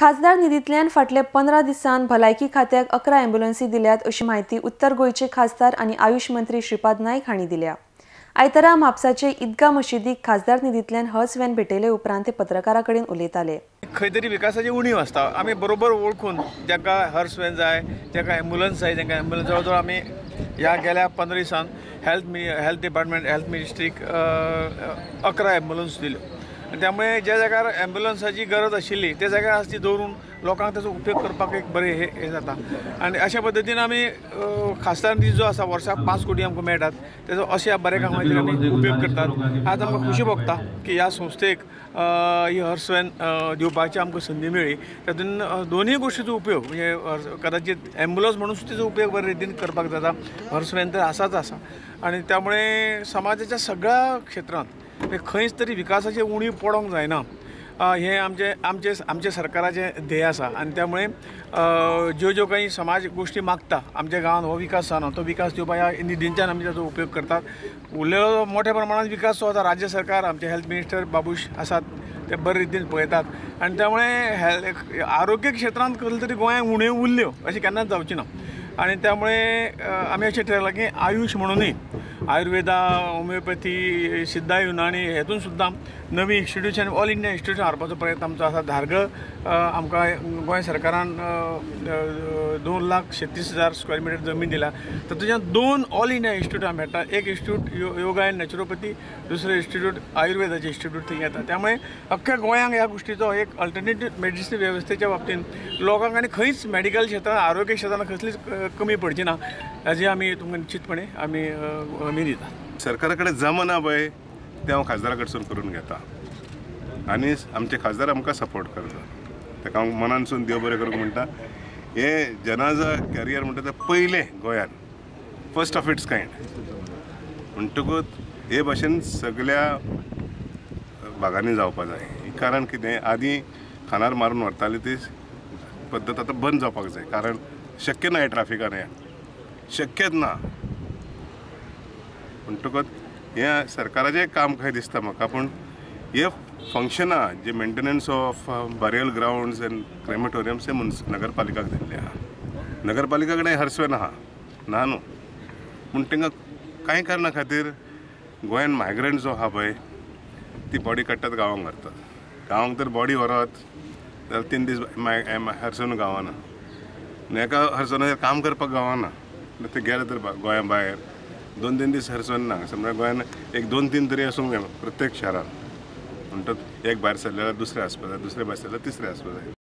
खासदार निधींतल्यान फाटले 15 दिसांत भलायकी खात्याक 11 अँब्युलन्सी दिल्यात अशी माहिती उत्तर गोंयचे खासदार आनी आयुष मंत्री श्रीपाद नाईक हांणी दिल्या। आयतारा म्हापसाचे ईदगाह मशिदीक खासदार निधींतल्यान हर्स व्हॅन भेटयले उपरांत ते पत्रकारां कडेन उलयताले। खंय तरी विकासाची उणीव आसता, आमी बरोबर वळखून जाका हर्स व्हॅन जाय, जाका एम्ब्युलन्स जाय, जाका एम्ब्युलन्स जवळ आमी ह्या गेल्या 15 दिसांत हेल्थ डिपार्टमेंट हेल्थ मिनिस्ट्रीक 11 एम्ब्युलन्स दिल्यो। त्यामुळे ज्या जाग्यार एम्ब्युलन्साची गरज आशिल्ली त्या जाग्यार आज ती दवरून लोकांक ताचो उपयोग करपाक एक बरें हे जाता। आनी अशा पद्दतीन आमी खासदार निधी जो आसा वर्साक 5 कोटी आमकां मेळटात, तेजो अशा बऱ्या कामाचेर आमी उपयोग करतात। आज आमकां खुशी भोगता की ह्या संस्थेक ही हर्स व्हॅन दिवपाची आमकां संदी मेळ्ळी। तातूंत दोनूय गोश्टीचो उपयोग म्हणजे कदाचित एम्ब्युलन्स म्हणून तिचो उपयोग बरे रितीन करपाक जाता, हर्स व्हॅन तर आसाच आसा। आनी त्यामुळे समाजाच्या सगळ्या क्षेत्रांत खंयच तरी विकासाची उणीव पडोंक जायना हे आमचे सरकाराचें ध्येय आसा। आनी त्यामुळे ज्यो काही समाज गोष्टी मागता आमच्या गांवांत हो विकास जावना, तो विकास दिवपा ह्या निधींच्यान आमी ताचो उपयोग करतात। उरलेलो मोठ्या प्रमाणात विकास जो आसा राज्य सरकार आमचे हेल्थ मिनिस्टर बाबूश आसात ते बरे रितीन पळयतात। आनी त्यामुळे आरोग्य क्षेत्रांत खंय तरी गोंयांत उणीव उरल्यो अशें केन्नाच जावची ना। आनी त्यामुळे आमी अशें थारायलां की आयुष म्हणूनय आयुर्वेदा होमिओपॅथी सिद्धा युनानी हेतून सुद्दां नवी इन्स्टिट्यूशन ऑल इंडिया इन्स्टिट्यूशन हाडपाचो प्रयत्न आमचो आसा। धारगळ आमकां गोंय सरकारान 2,36,000 स्क्वेअर मिटर जमीन दिल्या, तातूंतल्यान 2 ऑल इंडिया इन्स्टिट्यूटां मेळटा। एक इन्स्टिट्यूट योगा एंड नॅचरोपॅथी, दुसरें इन्स्टिट्यूट आयुर्वेदाचें इन्स्टिट्यूट थंय येता। त्यामुळे अख्ख्या गोंयांक ह्या गोष्टीचो एक अल्टरनेटीव मेडिसीन वेवस्थेच्या बाबतीन लोकांक आनी खंयच मेडिकल क्षेत्रांत आरोग्य क्षेत्रांत कसलीच कमी पडची ना हाजी आमी तुमकां निश्चितपणे आमी हमी दितात। सरकारा कडेन जमना पळय तें हांव खासदारा कडसून करून घेता आनी आमचे खासदार आमकां सपोर्ट करता, ताका हांव मनानसून देव बरें करूंक म्हणटा। हे जनाजा कॅरियर म्हणटा तें पयलें गोंयांत फर्स्ट ऑफ इट्स कायंड म्हणटकूच हे भाशेन सगळ्या भागांनी जावपा जाय। कारण कितें आदीं खानार मारून व्हरताली ती पद्दत आतां बंद जावपाक जाय, कारण शक्य ना हे ट्राफिकान हे शक्यच ना। म्हणटकूच हें सरकाराचें काम खंय दिसता म्हाका, पूण हे फंक्शनां जे maintenance of burial grounds and crematoriums हे नगरपालिकाक दिल्ले आहा। नगरपालिका कडेन हर्स व्हॅन आहा ना न्हू, पूण तांकां कांय कारणा खातीर गोंयांत मायग्रंट जो आहा पळय ती बॉडी काडटात गांवांक व्हरतात। गांवांक तर बॉडी व्हरत जाल्यार 3 दीस हर्सोन गावना, हेका हर्सोनाचेर काम करपाक गावना, ते गेले तर गोंया भायर 2-3 दीस हर्सोन ना। समजा गोंयांत एक 2-3 तरी आसूंक जाय प्रत्येक शारांत। म्हणटच एक भायर सरले जाल्यार दुसरें आसपा जाय, दुसरें भायर सरल्यार तिसरें आसपा जाय।